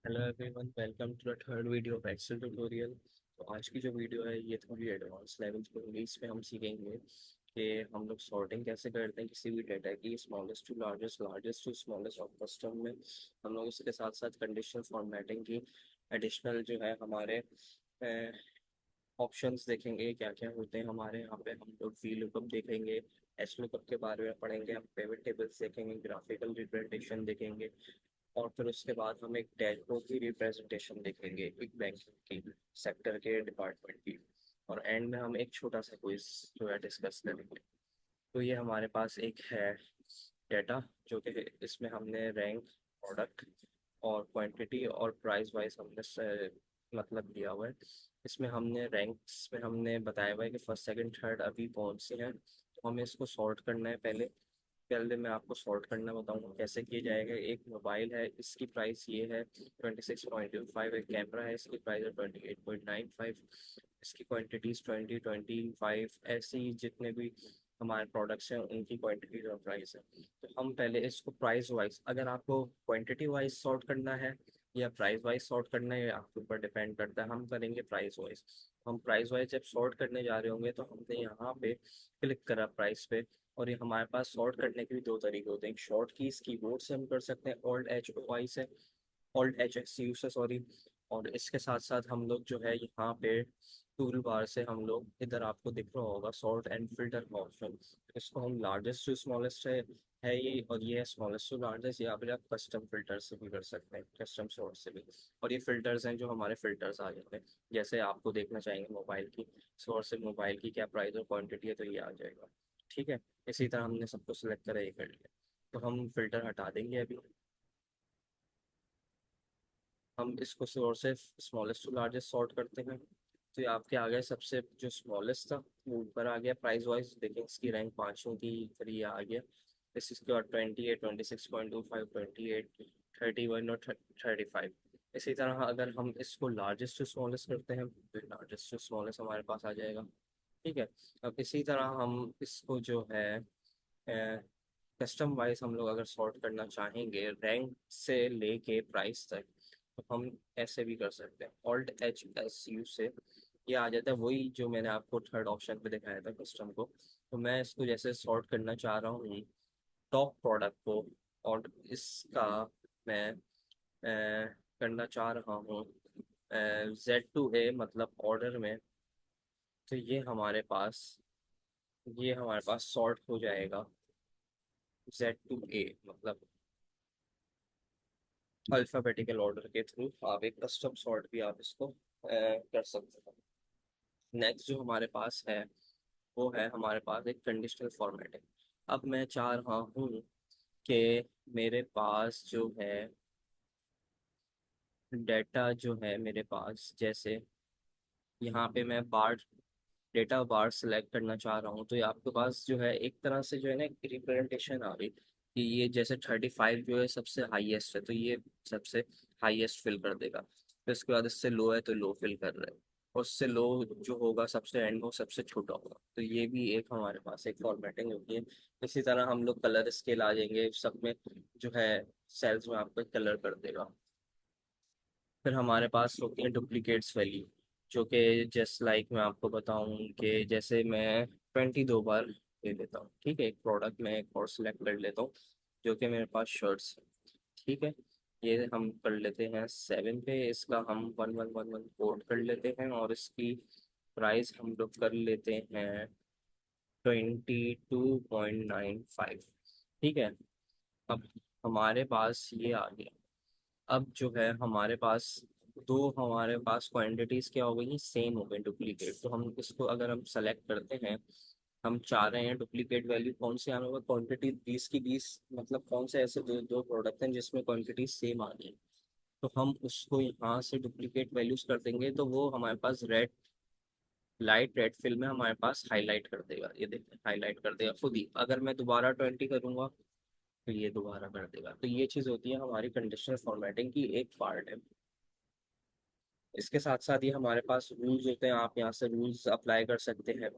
Hello everyone, welcome to the third video of Excel tutorial. तो आज की जो वीडियो है ये थोड़ी एडवांस लेवल की होगी। इसमें हम सीखेंगे कि हम लोग सॉर्टिंग कैसे करते हैं किसी भी डाटा की, smallest to largest, largest to smallest और कस्टम में। हम लोग इसके साथ साथ कंडीशनल फॉर्मेटिंग की एडिशनल जो है हमारे ऑप्शंस देखेंगे, क्या क्या होते हैं हमारे यहाँ पे। हम लोग वी लुकअप देखेंगे, एच लुकअप के बारे में पढ़ेंगे, हम पिवट टेबल्स देखेंगे, ग्राफिकल रिप्रेजेंटेशन देखेंगे, और फिर उसके बाद हम एक डैशबोर्ड की रिप्रेजेंटेशन देखेंगे, एक बैंकिंग की सेक्टर के डिपार्टमेंट की, और एंड में हम एक छोटा सा क्विज जो है डिस्कस करेंगे। तो ये हमारे पास एक है डेटा, जो कि इसमें हमने रैंक, प्रोडक्ट और क्वांटिटी और प्राइस वाइज हमने मतलब दिया हुआ है। इसमें हमने रैंक्स में हमने बताया हुआ है कि फर्स्ट सेकंड थर्ड अभी कौन से हैं। तो हमें इसको सॉर्ट करना है। पहले पहले मैं आपको सॉर्ट करना बताऊंगा कैसे किया जाएगा। एक मोबाइल है, इसकी प्राइस ये है 26.25। एक कैमरा है, इसकी प्राइस है 28.95। इसकी क्वांटिटीज 20, 25, ऐसे ही जितने भी हमारे प्रोडक्ट्स हैं उनकी क्वांटिटीज और प्राइस है। तो हम पहले इसको प्राइस वाइज, अगर आपको क्वांटिटी वाइज सॉर्ट करना है या प्राइस वाइज सॉर्ट करना है, ये आपके ऊपर डिपेंड करता है। हम करेंगे प्राइस वाइज। हम प्राइस वाइज जब सॉर्ट करने जा रहे होंगे तो हमने यहाँ पे क्लिक करा प्राइस पे, और ये हमारे पास सॉर्ट करने के भी दो तरीके होते हैं। एक शॉर्ट कीज कीबोर्ड से हम कर सकते हैं, ऑल्ट एच ओ आई से, ऑल्ट एच एस यू से, सॉरी। और इसके साथ साथ हम लोग जो है यहाँ पे टूल बार से हम लोग, इधर आपको दिख रहा होगा सॉर्ट एंड फिल्टर का ऑप्शन। इसको हम लार्जेस्ट टू स्मॉलेस्ट है ये, और ये है स्मॉलेस्ट टू लार्जेस्ट। या फिर आप कस्टम फिल्टर से भी कर सकते हैं, कस्टम सॉर्ट से भी। और ये फिल्टर्स हैं जो हमारे फिल्टर्स आ जाते हैं। जैसे आपको देखना चाहेंगे मोबाइल की सोर्स से, मोबाइल की क्या प्राइस और क्वांटिटी है, तो ये आ जाएगा। ठीक है, इसी तरह हमने सबको सिलेक्ट करा, ये कर लिया। तो हम फिल्टर हटा देंगे अभी। हम इसको सोर्स से स्मॉलेस्ट टू लार्जेस्ट सॉर्ट करते हैं। तो ये आपके आ गया सबसे जो स्मॉलेस्ट था वो ऊपर आ गया प्राइस वाइज। देखिए इसकी रैंक पाँचों की, फिर ये आ गया। इसके बाद 28, 26.25, 28, 31 और 35। इसी तरह अगर हम इसको लार्जेस्ट टू स्मॉलेस्ट करते हैं तो लार्जेस्ट टू स्मॉलेस्ट हमारे पास आ जाएगा। ठीक है। अब इसी तरह हम इसको जो है कस्टम वाइज हम लोग अगर सॉर्ट करना चाहेंगे रैंक से लेके प्राइस तक, तो हम ऐसे भी कर सकते हैं। ऑल्ट एच एस यू से ये आ जाता है वही जो मैंने आपको थर्ड ऑप्शन पे दिखाया था कस्टम को। तो मैं इसको जैसे सॉर्ट करना चाह रहा हूँ टॉप प्रोडक्ट को, और इसका मैं करना चाह रहा हूँ Z to A, मतलब ऑर्डर में। तो ये हमारे पास सॉर्ट हो जाएगा Z to A, मतलब अल्फाबेटिकल ऑर्डर के थ्रू। आप एक कस्टम सॉर्ट भी आप इसको कर सकते हैं। नेक्स्ट जो हमारे पास है वो है हमारे पास एक कंडीशनल फॉर्मेटिंग। अब मैं चाह रहा हूँ कि मेरे पास जो है डेटा जो है मेरे पास, जैसे यहाँ पे मैं बार डेटा बार सेलेक्ट करना चाह रहा हूँ, तो ये आपके पास जो है एक तरह से जो है ना रिप्रेजेंटेशन आ रही कि ये जैसे 35 जो है सबसे हाईएस्ट है, तो ये सबसे हाईएस्ट फिल कर देगा। फिर इसके बाद इससे लो है तो लो फिल कर रहा है, और उससे लो जो होगा सबसे एंड में वो सबसे छोटा होगा। तो ये भी एक हमारे पास एक फॉर्मेटिंग होती है। इसी तरह हम लोग कलर स्केल आ जाएंगे सब में, जो है सेल्स में आपको कलर कर देगा। फिर हमारे पास होती है डुप्लीकेट्स वैल्यू, जो कि जस्ट लाइक मैं आपको बताऊं कि जैसे मैं 22 बार ले लेता हूँ। ठीक है, एक प्रोडक्ट में एक और सिलेक्ट कर लेता हूँ, जो कि मेरे पास शर्ट्स है। ठीक है, ये हम कर लेते हैं 7 पे। इसका हम 1111 कोड कर लेते हैं, और इसकी प्राइस हम लोग कर लेते हैं 22.95। ठीक है, अब हमारे पास ये आ गया। अब जो है हमारे पास क्वांटिटीज क्या हो गई, सेम हो गई, डुप्लीकेट। तो हम इसको अगर हम सेलेक्ट करते हैं, हम चाह रहे हैं डुप्लीकेट वैल्यू कौन से आने होगा, क्वांटिटी 20 की 20, मतलब कौन से ऐसे दो दो प्रोडक्ट हैं जिसमें क्वांटिटी सेम आ गई। तो हम उसको यहाँ से डुप्लीकेट वैल्यूज कर देंगे, तो वो हमारे पास रेड, लाइट रेड फिल में हमारे पास हाईलाइट कर देगा। ये देखिए हाईलाइट कर देगा खुद ही। अगर मैं दोबारा 20 करूंगा तो ये दोबारा कर देगा। तो ये चीज़ होती है हमारी कंडीशनल फॉर्मेटिंग की एक पार्ट है। इसके साथ साथ ये हमारे पास रूल्स होते हैं, आप यहाँ से रूल्स अप्लाई कर सकते हैं।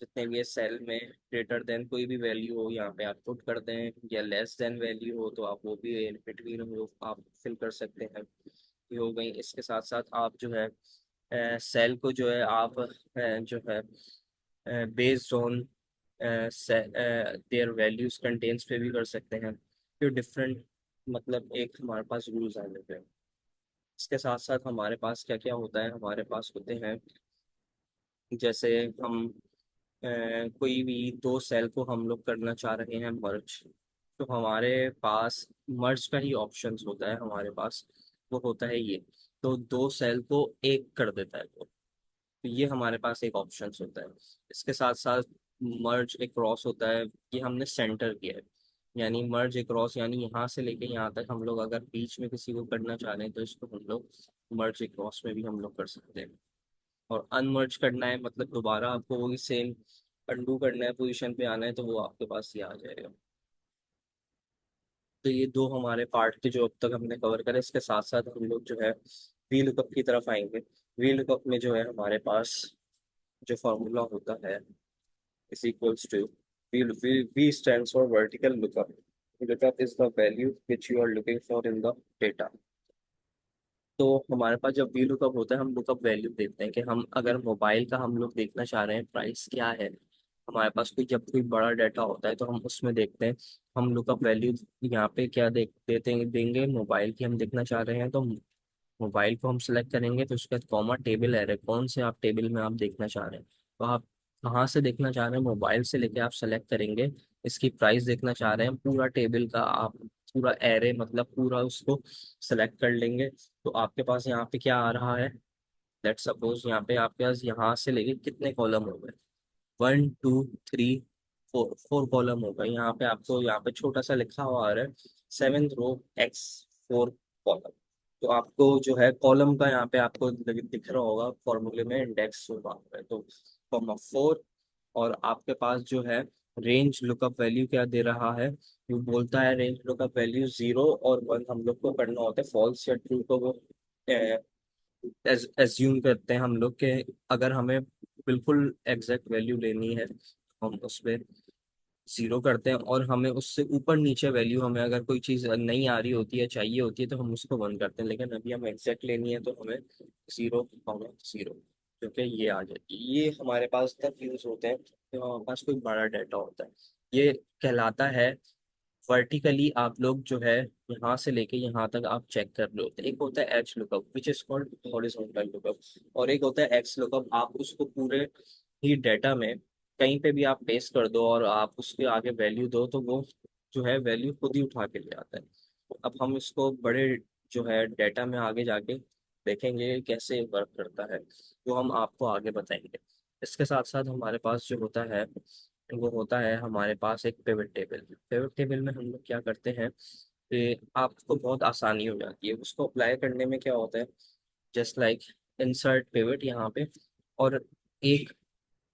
जितने भी ये सेल में ग्रेटर देन कोई भी वैल्यू हो यहाँ पे आप पुट कर दें, या लेस देन वैल्यू हो तो आप वो भी बिटवीन हो आप फिल कर सकते हैं। की हो गई। इसके साथ साथ आप जो है सेल को जो है आप जो है based on their values contents पे भी कर सकते हैं। फिर डिफरेंट मतलब एक हमारे पास रूल्स आ जाते हैं। इसके साथ साथ हमारे पास क्या क्या होता है, हमारे पास होते हैं जैसे हम कोई भी दो सेल को हम लोग करना चाह रहे हैं मर्ज, तो हमारे पास मर्ज का ही ऑप्शंस होता है हमारे पास। वो होता है ये, तो दो सेल को एक कर देता है वो, तो ये हमारे पास एक ऑप्शंस होता है। इसके साथ साथ मर्ज एक क्रॉस होता है, ये हमने सेंटर किया है। यानी मर्ज एक क्रॉस यानी यहाँ से लेके यहाँ तक हम लोग अगर बीच में किसी को करना चाह रहे हैं तो इसको हम लोग मर्ज एक क्रॉस में भी हम लोग कर सकते हैं। और अनमर्ज करना है मतलब दोबारा आपको वही सेम अंडू करना है, पोजीशन पे आना है, तो वो आपके पास ये आ जाएगा। तो ये दो हमारे पार्ट थे जो अब तक हमने कवर करे। इसके साथ साथ हम लोग जो है वी लुकअप की तरफ आएंगे। वी लुकअप में जो है हमारे पास जो फॉर्मूला होता है is equals to V stands for vertical lookup. Lookup is the value which you are looking for in the data. तो हमारे पास जब वी लुकअप होता है हम लुकअप वैल्यू देखते हैं कि हम अगर मोबाइल का हम लोग देखना चाह रहे हैं प्राइस क्या है। हमारे पास कोई जब कोई बड़ा डाटा होता है तो हम उसमें देखते हैं। हम लुकअप वैल्यू यहाँ पे क्या देते हैं देंगे, मोबाइल की हम देखना चाह रहे हैं तो मोबाइल को हम सेलेक्ट करेंगे, तो उसके बाद कॉमा टेबल एरे कौन से आप टेबल में आप देखना चाह रहे हैं, तो आप कहाँ से देखना चाह रहे हैं मोबाइल से लेके आप सेलेक्ट करेंगे। इसकी प्राइस देखना चाह रहे हैं पूरा टेबल का आप पूरा एरे मतलब पूरा उसको सेलेक्ट कर लेंगे। तो आपके पास यहाँ पे क्या आ रहा है, लेट्स सपोज यहाँ पे आपके पास यहाँ से लेके कितने कॉलम हो गए, 1 2 3 4, 4 कॉलम हो गए। यहाँ पे आपको यहाँ पे छोटा सा लिखा हुआ आ रहा है 7 रो X 4 कॉलम। तो आपको जो है कॉलम का यहाँ पे आपको दिख रहा होगा फॉर्मूले में इंडेक्स होगा है तो 4। और आपके पास जो है रेंज लुकअप वैल्यू क्या दे रहा है, वो बोलता है रेंज लुकअप वैल्यू 0 और 1 हम लोग को करना होता है, फॉल्स या ट्रू को वो एज्यूम करते हैं हम लोग के। अगर हमें बिल्कुल एग्जैक्ट वैल्यू लेनी है तो हम उस पर 0 करते हैं, और हमें उससे ऊपर नीचे वैल्यू हमें अगर कोई चीज़ नहीं आ रही होती है चाहिए होती है तो हम उसको 1 करते हैं। लेकिन अभी हम एग्जैक्ट लेनी है तो हमें 0 0 क्योंकि ये आ जाती है। ये हमारे पास तब यूज होते हैं जब हमारे पास कोई बड़ा डाटा होता है। ये कहलाता है वर्टिकली आप लोग जो है यहाँ से लेके यहाँ तक आप चेक कर रहे होते हैं। एक होता है H lookup which is called horizontal lookup, और एक होता है एक्स लुकअप। आप उसको पूरे ही डेटा में कहीं पे भी आप पेस्ट कर दो और आप उसके आगे वैल्यू दो तो वो जो है वैल्यू खुद ही उठा के ले आता है। अब हम इसको बड़े जो है डेटा में आगे जाके देखेंगे कैसे वर्क करता है, जो हम आपको आगे बताएंगे। इसके साथ साथ हमारे पास जो होता है वो होता है हमारे पास एक पिवट टेबल। पिवट टेबल में हम लोग क्या करते हैं कि आपको बहुत आसानी हो जाती है उसको अप्लाई करने में। क्या होता है जस्ट लाइक इंसर्ट पिवट यहाँ पे, और एक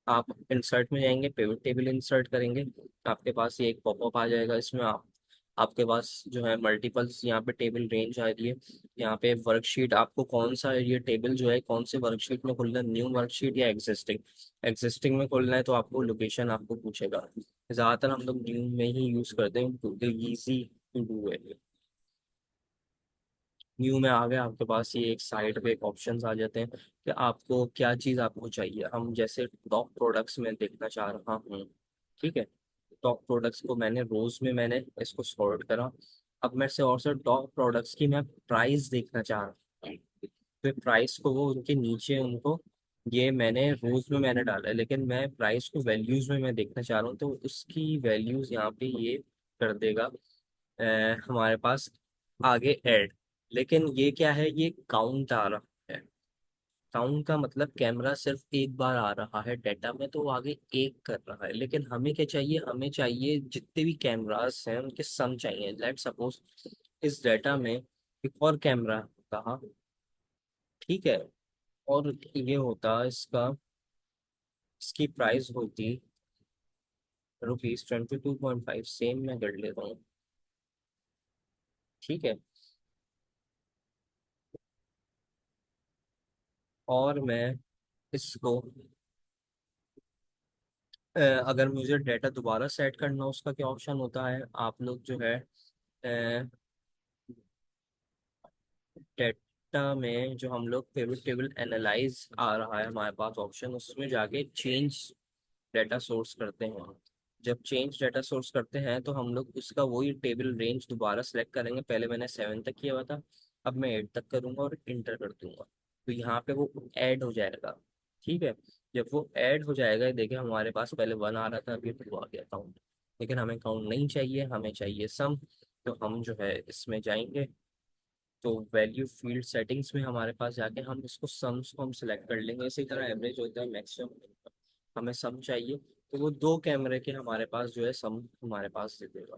आप इंसर्ट में जाएंगे पिवट टेबल इंसर्ट करेंगे, आपके पास ये एक पॉपअप आ जाएगा। इसमें आपके पास जो है मल्टीपल्स यहाँ पे टेबल रेंज आ रही है। यहाँ पे वर्कशीट आपको कौन सा ये टेबल जो है कौन से वर्कशीट में खोलना है, न्यू वर्कशीट या एग्जिस्टिंग। एग्जिस्टिंग में खोलना है तो आपको लोकेशन आपको पूछेगा। ज़्यादातर हम लोग न्यू में ही यूज़ करते हैं क्योंकि ईजी टू डू है। न्यू में आ गया आपके पास ये एक साइड पे एक ऑप्शंस आ जाते हैं कि आपको क्या चीज़ आपको चाहिए। हम जैसे टॉप प्रोडक्ट्स में देखना चाह रहा हूँ, ठीक है। टॉप प्रोडक्ट्स को मैंने रोज में मैंने इसको सॉर्ट करा। अब मैं से और से टॉप प्रोडक्ट्स की मैं प्राइस देखना चाह रहा हूँ, तो प्राइस को वो उनके नीचे उनको ये मैंने रोज में मैंने डाला है, लेकिन मैं प्राइस को वैल्यूज में मैं देखना चाह रहा हूँ तो उसकी वैल्यूज यहाँ पे ये कर देगा हमारे पास आगे ऐड। लेकिन ये क्या है, ये काउंट आ रहा है। काउंट का मतलब कैमरा सिर्फ एक बार आ रहा है डेटा में तो वो आगे एक कर रहा है। लेकिन हमें क्या चाहिए, हमें चाहिए जितने भी कैमरास हैं उनके सम चाहिए। लेट सपोज इस डेटा में एक और कैमरा कहा, ठीक है, और ये होता इसका इसकी प्राइस होती ₹22.5। सेम मैं कर लेता हूँ, ठीक है। और मैं इसको अगर मुझे डेटा दोबारा सेट करना उसका क्या ऑप्शन होता है, आप लोग जो है में जो हम लोग पिवट टेबल एनालाइज आ रहा है हमारे पास ऑप्शन, उसमें जाके चेंज डाटा सोर्स करते हैं। जब चेंज डाटा सोर्स करते हैं तो हम लोग उसका वही टेबल रेंज दोबारा सेलेक्ट करेंगे। पहले मैंने 7 तक किया हुआ था, अब मैं 8 तक करूंगा और इंटर कर दूंगा, तो यहाँ पे वो ऐड हो जाएगा। ठीक है, जब वो ऐड हो जाएगा, देखिए हमारे पास पहले 1 आ रहा था, अभी 2 आ गया काउंट। लेकिन हमें काउंट नहीं चाहिए, हमें चाहिए सम। तो हम जो है इसमें जाएंगे, तो वैल्यू फील्ड सेटिंग्स में हमारे पास जाके हम इसको सम्स को हम सिलेक्ट कर लेंगे। इसी तरह एवरेज होता है, मैक्सिमम, हमें सम चाहिए। तो वो 2 कैमरे के हमारे पास जो है सम हमारे पास दे देगा।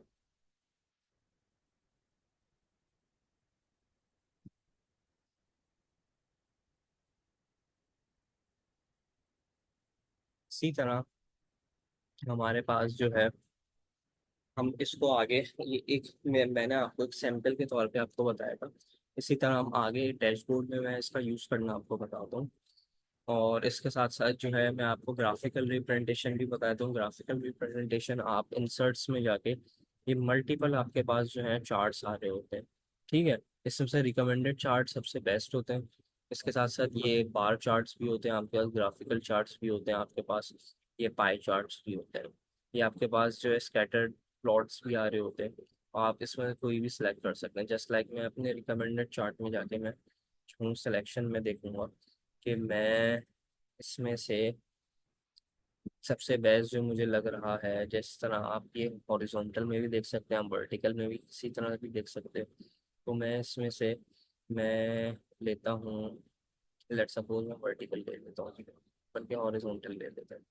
इसी तरह हमारे पास जो है, हम इसको आगे, ये एक मैंने आपको एक सैंपल के तौर पे आपको बताया था। इसी तरह हम आगे डैशबोर्ड में मैं इसका यूज़ करना आपको बताता हूँ। और इसके साथ साथ जो है मैं आपको ग्राफिकल रिप्रेजेंटेशन भी बताता हूँ। ग्राफिकल रिप्रेजेंटेशन आप इंसर्ट्स में जाके, ये मल्टीपल आपके पास जो है चार्ट्स आ रहे होते हैं। ठीक है, इसमें से रिकमेंडेड चार्ट सबसे बेस्ट होते हैं। इसके साथ साथ ये बार चार्ट्स भी होते हैं आपके पास, ग्राफिकल चार्ट्स भी होते हैं आपके पास, ये पाई चार्ट्स भी होते हैं। ये आपके पास जो है स्कैटर्ड प्लॉट्स भी आ रहे होते हैं। आप इसमें कोई भी सिलेक्ट कर सकते हैं। जस्ट लाइक मैं अपने रिकमेंडेड चार्ट में जाके मैं हूँ सिलेक्शन में देखूंगा कि मैं इसमें से सबसे बेस्ट जो मुझे लग रहा है, जिस तरह आप ये हॉरिजॉन्टल में भी देख सकते हैं, आप वर्टिकल में भी इसी तरह भी देख सकते हैं। तो मैं इसमें से मैं लेता हूँ, लेट सपोज मैं वर्टिकल ले लेता हूँ, ठीक है, बल्कि हॉरिजॉन्टल ले लेते हैं।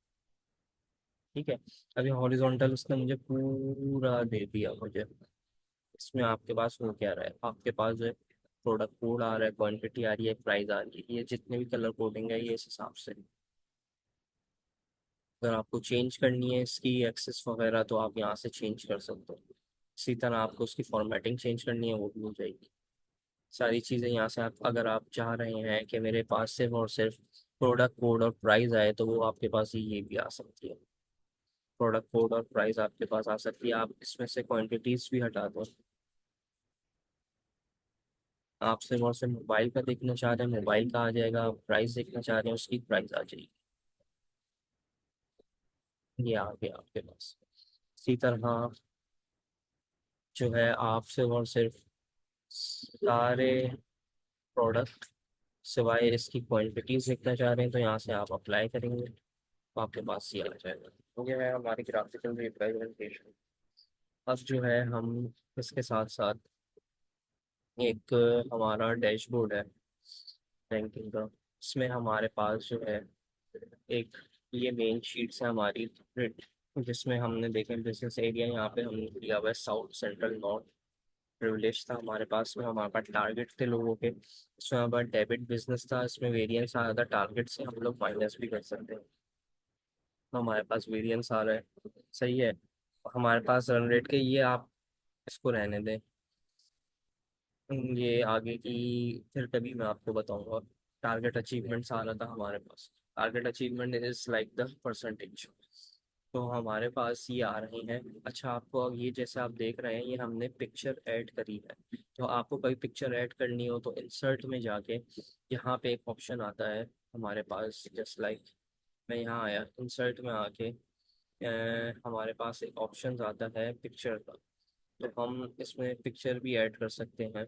ठीक है, अभी हॉरिजॉन्टल उसने मुझे पूरा दे दिया मुझे। इसमें आपके पास हो क्या रहा है, आपके पास जो है प्रोडक्ट कोड आ रहा है, क्वांटिटी आ रही है, प्राइस आ रही है, ये जितने भी कलर कोडिंग है ये इस हिसाब से। अगर आपको चेंज करनी है इसकी एक्सेस वगैरह तो आप यहाँ से चेंज कर सकते हो। इसी तरह आपको उसकी फॉर्मेटिंग चेंज करनी है, वो भी हो जाएगी। सारी चीज़ें यहाँ से आप, अगर आप चाह रहे हैं कि मेरे पास सिर्फ और सिर्फ प्रोडक्ट कोड और प्राइस आए, तो वो आपके पास ये भी आ सकती है। प्रोडक्ट कोड और प्राइस आपके पास आ सकती है। आप इसमें से क्वांटिटीज भी हटा दो। आप सिर्फ और सिर्फ मोबाइल का देखना चाह रहे हैं, मोबाइल का आ जाएगा। प्राइस देखना चाह रहे हैं, उसकी प्राइस आ जाएगी। ये आ गया आपके पास। इसी तरह जो है आप सिर्फ और सिर्फ सारे प्रोडक्ट सिवाय इसकी क्वांटिटीज देखना चाह रहे हैं, तो यहाँ से आप अप्लाई करेंगे, तो आपके पास ये आ जाएगा। तो ये है हमारी ग्राफिकल रिप्रेजेंटेशन। अब जो है हम इसके साथ साथ एक हमारा डैशबोर्ड है रैंकिंग का। इसमें हमारे पास जो है एक, ये मेन शीट्स है हमारी, जिसमें हमने देखे बिजनेस एरिया, यहाँ पे हमने दिया हुआ है साउथ सेंट्रल नॉर्थ। प्रिविलेज था हमारे पास में, हमारे पास टारगेट थे लोगों के, इसमें हमारे पास डेबिट बिजनेस था, इसमें वेरिएंस आ रहा था, टारगेट से हम लोग माइनस भी कर सकते हैं। तो हमारे पास वेरिएंस आ रहा है, सही है। हमारे पास रन रेट के, ये आप इसको रहने दें, ये आगे की फिर कभी मैं आपको बताऊंगा। टारगेट अचीवमेंट्स आ रहा था हमारे पास। Target achievement is like the percentage. तो हमारे पास ये आ रहे हैं। अच्छा, आपको अब ये जैसे आप देख रहे हैं, ये हमने पिक्चर ऐड करी है। तो आपको कोई पिक्चर ऐड करनी हो तो इंसर्ट में जाके यहाँ पे एक ऑप्शन आता है हमारे पास, जस्ट लाइक मैं यहाँ आया इंसर्ट में आके, हमारे पास एक ऑप्शन आता है पिक्चर का। तो हम इसमें पिक्चर भी ऐड कर सकते हैं।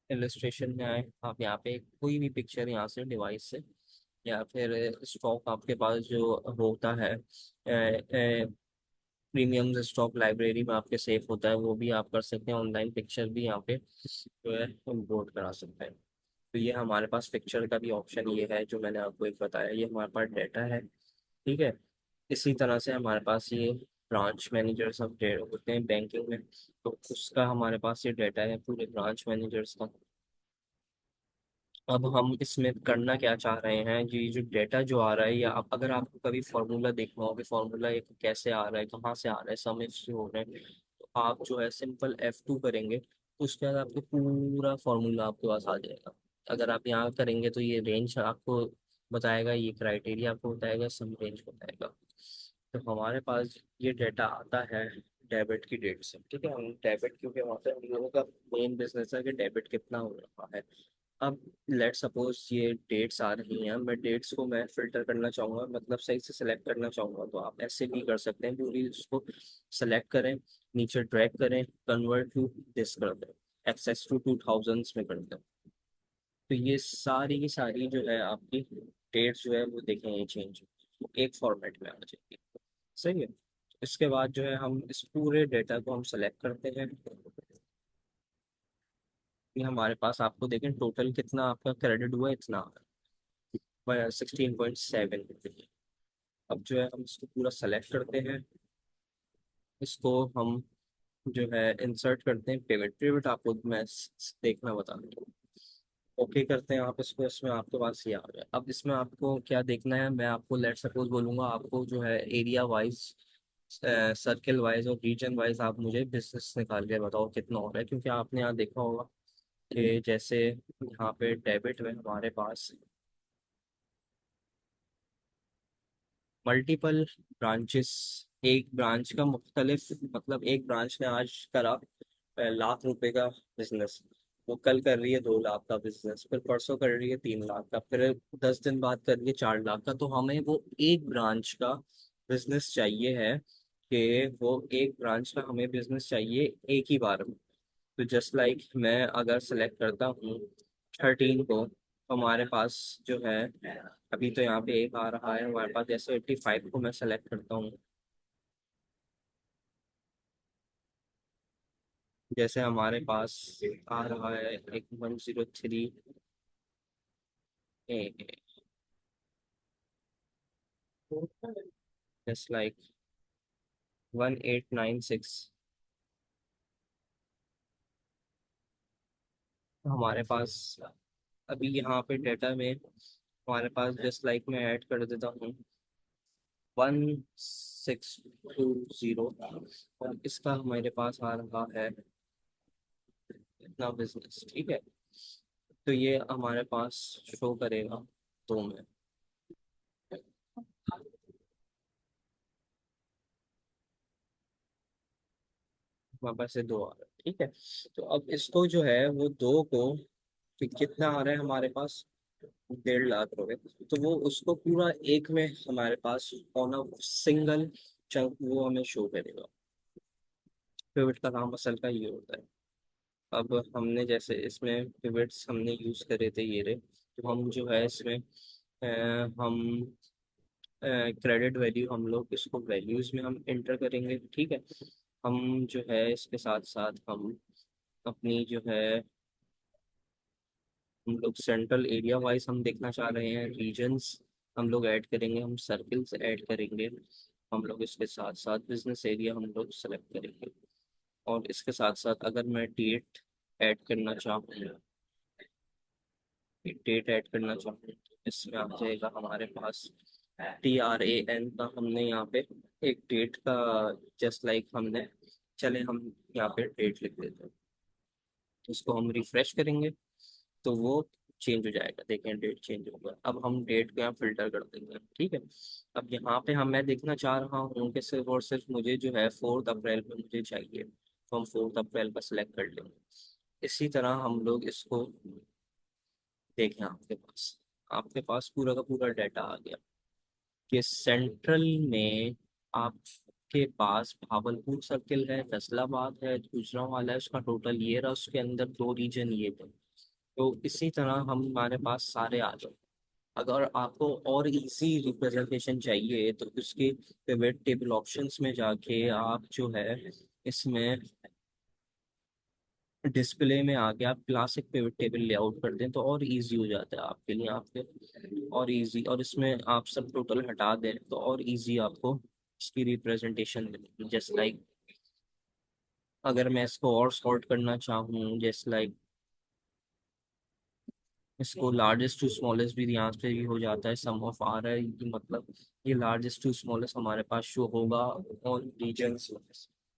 इलस्ट्रेशन में आए, आप यहाँ पे कोई भी पिक्चर यहाँ से डिवाइस से, या फिर स्टॉक आपके पास जो होता है प्रीमियम स्टॉक लाइब्रेरी में आपके सेफ होता है, वो भी आप कर सकते हैं। ऑनलाइन पिक्चर भी यहाँ पे जो है इम्पोर्ट करा सकते हैं। तो ये हमारे पास पिक्चर का भी ऑप्शन ये है जो मैंने आपको एक बताया, ये हमारे पास डेटा है। ठीक है, इसी तरह से हमारे पास ये ब्रांच मैनेजर सब होते हैं बैंकिंग में, तो उसका हमारे पास ये डेटा है पूरे ब्रांच मैनेजर्स का। अब हम इसमें करना क्या चाह रहे हैं जी, जो डेटा जो आ रहा है, या अगर आपको कभी फॉर्मूला देखना हो कि फॉर्मूला एक कैसे आ रहा है, कहाँ से आ रहा है, सम इससे हो रहे हैं, तो आप जो है सिंपल F2 करेंगे, तो उसके बाद आपको पूरा फॉर्मूला आपके पास आ जाएगा। अगर आप यहाँ करेंगे तो ये रेंज आपको बताएगा, ये क्राइटेरिया आपको बताएगा, सम रेंज बताएगा। तो हमारे पास ये डेटा आता है डेबिट की डेट से, ठीक है। हम डेबिट, क्योंकि वहाँ पे हम लोगों का मेन बिजनेस है कि डेबिट कितना हो रहा है। अब लेट सपोज ये डेट्स आ रही हैं, मैं डेट्स को मैं फिल्टर करना चाहूँगा, मतलब सही से सिलेक्ट करना चाहूँगा, तो आप ऐसे भी कर सकते हैं, पूरी उसको सेलेक्ट करें, नीचे ड्रैग करें, कन्वर्ट टू दिस कर दें, एक्सेस टू 2000s में कर दें। तो ये सारी की सारी जो है आपकी डेट्स जो है वो देखें ये चेंज एक फॉर्मेट में आ जाएगी। सही है। इसके बाद जो है हम इस पूरे डेटा को हम सेलेक्ट करते हैं। ये हमारे पास आपको देखें टोटल कितना आपका क्रेडिट हुआ, इतना 16.7। अब जो है हम इसको पूरा सेलेक्ट करते हैं, इसको हम जो है इंसर्ट करते हैं पेमेंट। पेमेंट आपको मैं देखना बता दूँ। ओके करते हैं आप इसको, इसमें आपके पास ये आ गया। अब इसमें आपको क्या देखना है, मैं आपको लेट सपोज बोलूँगा, आपको जो है एरिया वाइज, सर्किल वाइज और रीजन वाइज आप मुझे बिजनेस निकाल के बताओ कितना हो रहा है। क्योंकि आपने यहाँ देखा होगा कि जैसे यहाँ पे डेबिट में हमारे पास मल्टीपल ब्रांचेस, एक ब्रांच का मुख्तलिफ, मतलब एक ब्रांच ने आज करा लाख रुपए का बिजनेस, वो कल कर रही है 2 लाख का बिजनेस, फिर परसों कर रही है 3 लाख का, फिर 10 दिन बाद कर रही है 4 लाख का। तो हमें वो एक ब्रांच का बिजनेस चाहिए है, कि वो एक ब्रांच का हमें बिजनेस चाहिए एक ही बार में। तो जस्ट लाइक मैं अगर सेलेक्ट करता हूँ 13 को, तो हमारे पास जो है अभी तो यहाँ पे एक आ रहा है हमारे पास, जैसे 85 को मैं सेलेक्ट करता हूँ, जैसे हमारे पास आ रहा है एक 103 जस्ट लाइक 1896। हमारे पास अभी यहाँ पे डेटा में हमारे पास जस्ट लाइक मैं ऐड कर देता हूँ 1620, और इसका हमारे पास आ रहा है इतना बिजनेस, ठीक है। तो ये हमारे पास शो करेगा 2 में। हमारे पास से 2 आ रहा है, ठीक है। तो अब इसको जो है वो 2 को, कि कितना आ रहा है हमारे पास, 1.5 लाख रुपए, तो वो उसको पूरा एक में हमारे pass on a single chunk वो हमें शो करेगा। पिवट का काम असल का ये होता है। अब हमने जैसे इसमें पिवट्स हमने यूज करे थे ये रे, तो हम जो है इसमें हम क्रेडिट वैल्यू हम लोग इसको वैल्यूज में हम इंटर करेंगे, ठीक है। हम जो है इसके साथ साथ हम अपनी जो है, हम लोग सेंट्रल एरिया वाइज हम देखना चाह रहे हैं, रीजन्स हम लोग ऐड करेंगे, हम सर्किल्स ऐड करेंगे, हम लोग इसके साथ साथ बिजनेस एरिया हम लोग सेलेक्ट करेंगे। और इसके साथ साथ अगर मैं डेट ऐड करना चाहूँ, डेट ऐड करना चाहूँ, तो इसमें आ जाएगा हमारे पास TRAN का, हमने यहाँ पे एक डेट का, जस्ट लाइक हमने, चले हम यहाँ पे डेट लिख देते हैं, इसको हम रिफ्रेश करेंगे तो वो चेंज हो जाएगा। देखें डेट चेंज हो गया। अब हम डेट को यहाँ फिल्टर कर देंगे, ठीक है। अब यहाँ पे हम मैं देखना चाह रहा हूँ कि सिर्फ और सिर्फ मुझे जो है 4 अप्रैल में मुझे चाहिए, तो हम 4 अप्रैल का सिलेक्ट कर लेंगे। इसी तरह हम लोग इसको देखें, आपके पास पूरा का पूरा डाटा आ गया कि सेंट्रल में आपके पास भावलपुर सर्किल है, फैसलाबाद है, गुजरांवाला है, उसका टोटल ये रहा, उसके अंदर 2 रीजन ये थे। तो इसी तरह हम हमारे पास सारे आ गए। अगर आपको और इजी रिप्रेजेंटेशन चाहिए तो उसके पिवट टेबल ऑप्शंस में जाके आप जो है इसमें डिस्प्ले में आके आप क्लासिक पिवट टेबल लेआउट कर दें तो और इजी हो जाता है आपके लिए, आपके और इजी, और इसमें आप सब टोटल हटा दें तो और इजी आपको इसकी रिप्रेजेंटेशन मिलेगी। जस्ट लाइक अगर मैं इसको और सॉर्ट करना चाहूँ, जस्ट लाइक इसको लार्जेस्ट टू स्मॉलेस्ट भी यहाँ पे भी हो जाता है, सम ऑफ आ रहा है कि मतलब ये लार्जेस्ट टू स्मॉलेस्ट हमारे पास शो होगा ऑन रीजन्स।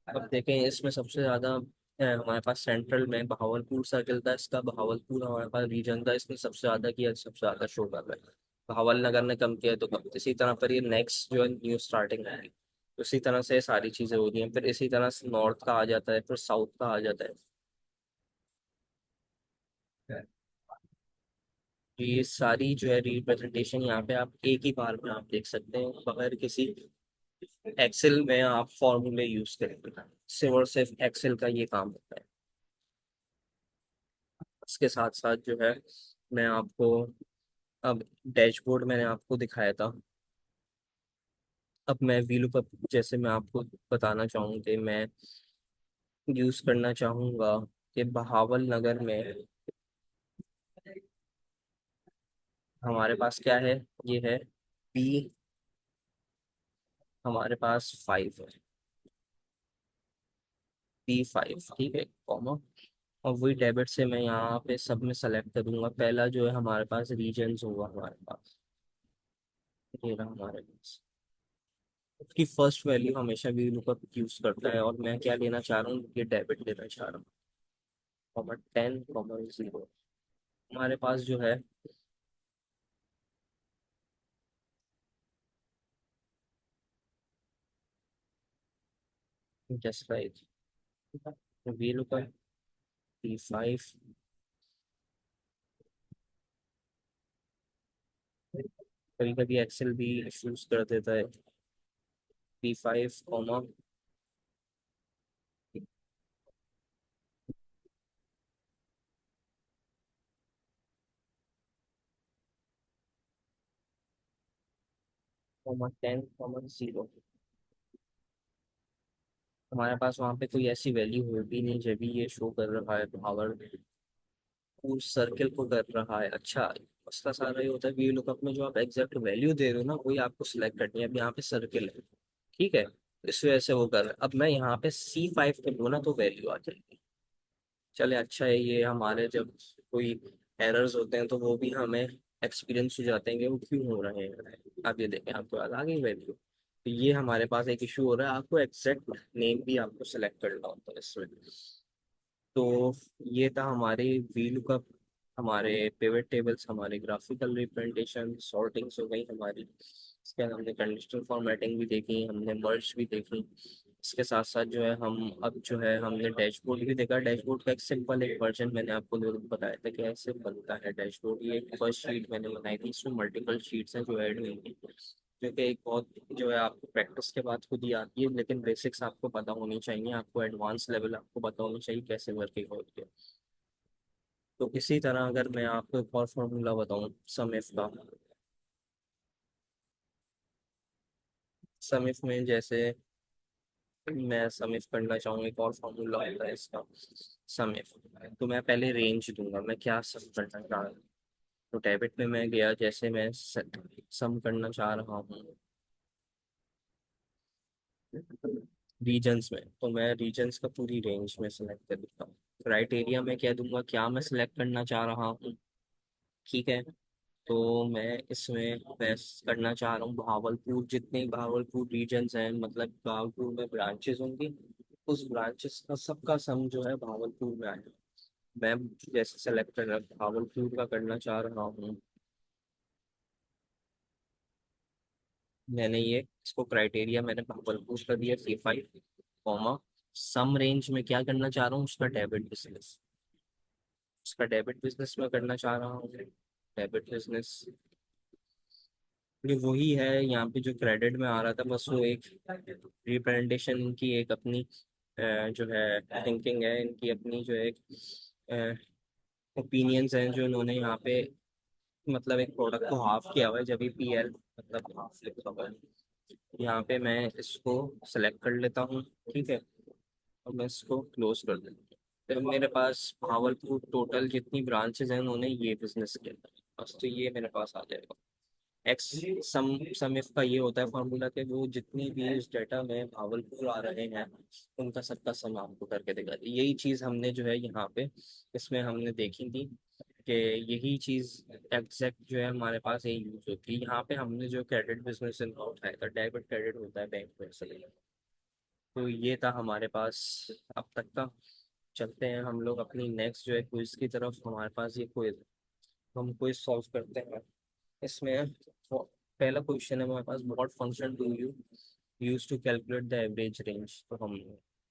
अब देखें इसमें सबसे ज़्यादा हमारे पास सेंट्रल में बहावलपुर सर्किल था, इसका बहावलपुर हमारे पास रीजन था, इसमें सबसे ज़्यादा किया, सबसे ज़्यादा शो कर रहा है। भावल नगर ने कम किया तो कम, इसी तरह पर ये नेक्स्ट जो है न्यू स्टार्टिंग होगी। उसी तरह से सारी चीजें होती हैं, फिर इसी तरह से नॉर्थ का आ जाता है, फिर साउथ का आ जाता है। ये सारी जो है रिप्रेजेंटेशन यहाँ पे आप एक ही बार में आप देख सकते हैं, बगैर किसी एक्सेल में आप फॉर्मूले यूज करेंगे, सिर्फ और सिर्फ एक्सेल का ये काम होता है। इसके साथ साथ जो है मैं आपको, अब डैशबोर्ड मैंने आपको दिखाया था, अब मैं वीलूकअप जैसे मैं आपको बताना चाहूँ कि मैं यूज करना चाहूंगा कि बहावल नगर में हमारे पास क्या है, ये है पी, हमारे पास 5 है, P5, ठीक है, कॉमा। और वही डेबिट से मैं यहाँ पे सब में सेलेक्ट करूंगा, पहला जो है हमारे पास रीजन्स होगा, हमारे पास ये रहा हमारे पास। उसकी फर्स्ट वैल्यू हमेशा भी लुकअप यूज करता है, और मैं क्या लेना चाह रहा हूँ, ये डेबिट लेना चाह रहा हूँ, कॉमा 10, 0। हमारे पास जो है just like V lookup P5, कभी कभी एक्सेल भी इश्यूज कर देता है, P5 कॉमा, कॉमा 10, 0। हमारे पास वहाँ पे कोई ऐसी वैल्यू होगी नहीं जब भी ये शो कर रहा है पावर उस सर्कल को कर रहा है। अच्छा, मसला सारा ये होता है वी लुकअप में जो आप एग्जैक्ट वैल्यू दे रहे हो ना, वही आपको सिलेक्ट करनी है। अब यहाँ पे सर्कल है, ठीक है, इस वजह से वो कर रहा है। अब मैं यहाँ पे C5 कर दूँ ना तो वैल्यू आ जाएगी। चले, अच्छा है, ये हमारे जब कोई एरर्स होते हैं तो वो भी हमें एक्सपीरियंस हो जाते हैं कि वो क्यों हो रहे हैं। आप ये देखें, आपको याद आ गई वैल्यू। तो ये हमारे पास एक इशू हो रहा है, आपको एग्जैक्ट नेम भी आपको सेलेक्ट करना होता है इसमें। तो ये था हमारे VLOOKUP, हमारे पिवट टेबल्स, हमारे ग्राफिकल रिप्रेजेंटेशन, सॉर्टिंग्स हो गई हमारी। इसके बाद हमने कंडीशनल फॉर्मेटिंग भी देखी, हमने मर्ज भी देखी। इसके साथ साथ जो है हम अब जो है हमने डैशबोर्ड भी देखा। डैशबोर्ड का एक सिंपल एक वर्जन मैंने आपको बताया था कि ऐसे बनता है डैशबोर्ड। ये एक फर्स्ट शीट मैंने बनाई थी, इसमें मल्टीपल शीट्स हैं जो ऐड हुई हैं, जो कि एक बहुत जो है आपको प्रैक्टिस के बाद खुद ही आती है, लेकिन बेसिक्स आपको पता होनी चाहिए, आपको एडवांस लेवल आपको पता होनी चाहिए कैसे वर्किंग होती है। तो इसी तरह अगर मैं आपको एक और फॉर्मूला बताऊं सम इफ का, सम इफ में जैसे मैं सम इफ करना चाहूँ, एक और फॉर्मूला होता है इसका सम इफ। तो मैं पहले रेंज दूंगा, मैं क्या सम करना चाह रहा हूँ। तो डेबिट में मैं गया, जैसे मैं सम करना चाह रहा हूँ रीजन्स में, तो मैं रीजन्स का पूरी रेंज में सेलेक्ट कर देता हूँ। क्राइटेरिया में कह दूंगा क्या मैं सिलेक्ट करना चाह रहा हूँ, ठीक है। तो मैं इसमें बेस्ट करना चाह रहा हूँ भावलपुर, जितने भावलपुर रीजन्स हैं, मतलब भावलपुर में ब्रांचेस होंगी, उस ब्रांचेस का सबका सम जो है भावलपुर में आएगा। मैं जैसे सेलेक्ट कर रहा भावलपुर का करना चाह रहा हूँ, मैंने ये इसको क्राइटेरिया मैंने भावलपुर का दिया C5, कॉमा सम रेंज में क्या करना चाह रहा हूँ, उसका डेबिट बिजनेस, उसका डेबिट बिजनेस में करना चाह रहा हूँ, डेबिट बिजनेस। ये वही है यहाँ पे जो क्रेडिट में आ रहा था, बस वो एक रिप्रेजेंटेशन की एक अपनी जो है थिंकिंग है, इनकी अपनी जो एक ओपिनियंस हैं जो इन्होंने यहाँ पे, मतलब एक प्रोडक्ट को हाफ किया हुआ है जब भी PL मतलब हाफ लिखा हुआ है। यहाँ पे मैं इसको सेलेक्ट कर लेता हूँ, ठीक है, और मैं इसको क्लोज कर देता हूँ। तो मेरे पास भावलपुर टोटल जितनी ब्रांचेज हैं उन्होंने ये बिजनेस किया था, बस तो ये मेरे पास आ जाएगा। एक्स सम इफ का ये होता है फॉर्मूला कि वो जितनी भी इस डाटा में भावलपुर आ रहे हैं उनका सबका सम आपको करके देगा। यही चीज़ हमने जो है यहाँ पे इसमें हमने देखी थी कि यही चीज़ एग्जैक्ट जो है हमारे पास यही यूज होती है। यहाँ पे हमने जो क्रेडिट बिजनेस इनका उठाया था, डेबिट क्रेडिट होता है बैंक में से। तो ये था हमारे पास अब तक का। चलते हैं हम लोग अपनी नेक्स्ट जो है क्विज की तरफ। हमारे पास ये क्विज, हम क्विज सॉल्व करते हैं। इसमें पहला क्वेश्चन है हमारे पास, what function do you use to calculate the average range. तो हम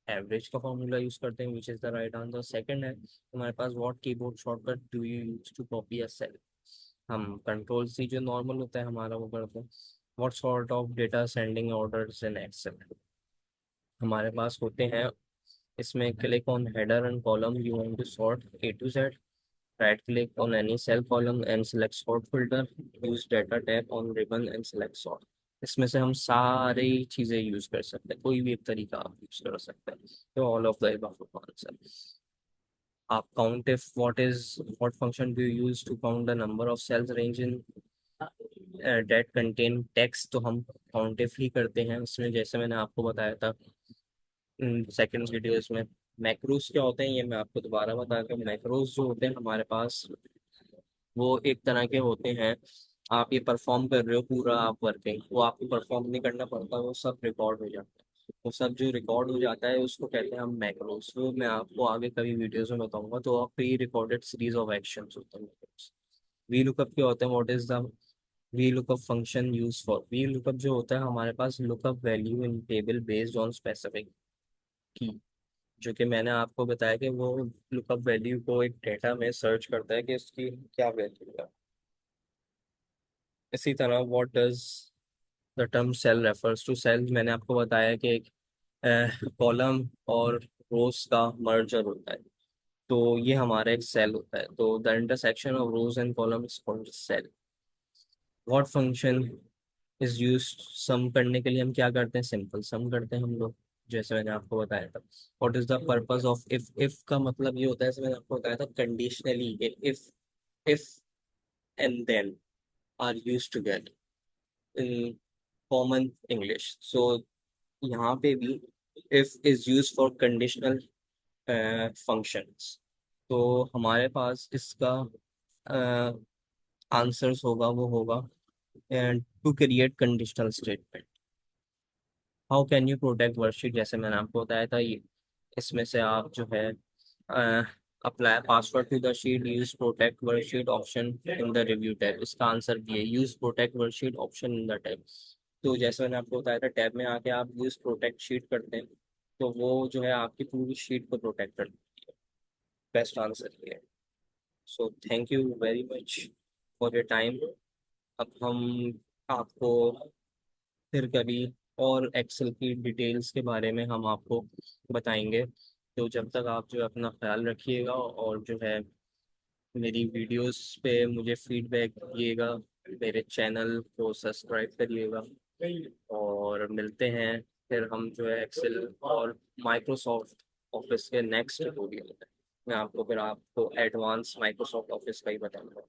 एवरेज का फॉर्मूला यूज करते हैं, which is the right answer. Second है हमारे पास, what keyboard shortcut do you use to copy a cell. हम कंट्रोल सी जो नॉर्मल होता है हमारा वो करते हैं। What sort of data sending orders in Excel. हमारे पास होते हैं इसमें, click on header and column you want to sort A to Z. Right click on any cell column and select sort filter. Use data tab on ribbon and select sort. इसमें से हम सारी चीजें यूज कर सकते हैं, कोई भी एक तरीका आप यूज कर सकते हैं। तो all of the above answer. आप count if what function do you use to count the number of cells range in date contain text. तो हम काउंट इफ ही करते हैं उसमें, जैसे मैंने आपको बताया था सेकंड वीडियोस में। मैक्रोस क्या होते हैं ये मैं आपको दोबारा बता दूं। मैक्रोस जो होते हैं हमारे पास, वो एक तरह के होते हैं, आप ये परफॉर्म कर रहे हो पूरा आप वर्किंग, वो आपको परफॉर्म नहीं करना पड़ता, वो सब रिकॉर्ड हो जाता है। वो सब जो रिकॉर्ड हो जाता है उसको कहते हैं हम मैक्रोस। वो मैं आपको आगे कभी वीडियोस में बताऊंगा। तो आप pre recorded series of actions होते हैं मैक्रोस। वी लुकअप क्या होते हैं, what is the V lookup function use for. V lookup जो होता है हमारे पास, lookup value in table based on specific key. जो कि मैंने आपको बताया कि वो लुकअप वैल्यू को एक डेटा में सर्च करता है कि इसकी क्या वैल्यू है। इसी तरह what does the term cell refers to. Cell मैंने आपको बताया कि एक कॉलम और रोज का मर्जर होता है। तो ये हमारा एक सेल होता है। तो the intersection of rows and column is called cell. What function is use sum करने के लिए हम क्या करते हैं, सिंपल सम करते हैं हम लोग, जैसे मैंने आपको बताया था। What is the purpose of if. If का मतलब ये होता है, जैसे मैंने आपको बताया था conditionally, if and then are use together in common English. So यहाँ पे भी if is use for conditional functions. तो हमारे पास इसका आंसर्स होगा, वो होगा to create conditional statement. How can you protect worksheet, जैसे मैंने आपको बताया था ये, इसमें से आप जो है apply password to the sheet, use protect worksheet option in the review tab. इसका आंसर भी है use protect worksheet option in the tab. तो जैसे मैंने आपको बताया था, टैब में आके आप यूज प्रोटेक्ट शीट करते हैं तो वो जो है आपकी पूरी शीट को प्रोटेक्ट करती है। बेस्ट आंसर ये है। So thank you very much for your time. अब हम आपको फिर कभी और एक्सेल की डिटेल्स के बारे में हम आपको बताएंगे। तो जब तक आप जो है अपना ख्याल रखिएगा, और जो है मेरी वीडियोस पे मुझे फीडबैक दीजिएगा, मेरे चैनल को सब्सक्राइब करिएगा। और मिलते हैं फिर हम जो है एक्सेल और माइक्रोसॉफ्ट ऑफिस के नेक्स्ट ट्यूटोरियल में। मैं आपको फिर आपको एडवांस माइक्रोसॉफ्ट ऑफिस का ही बताऊंगा।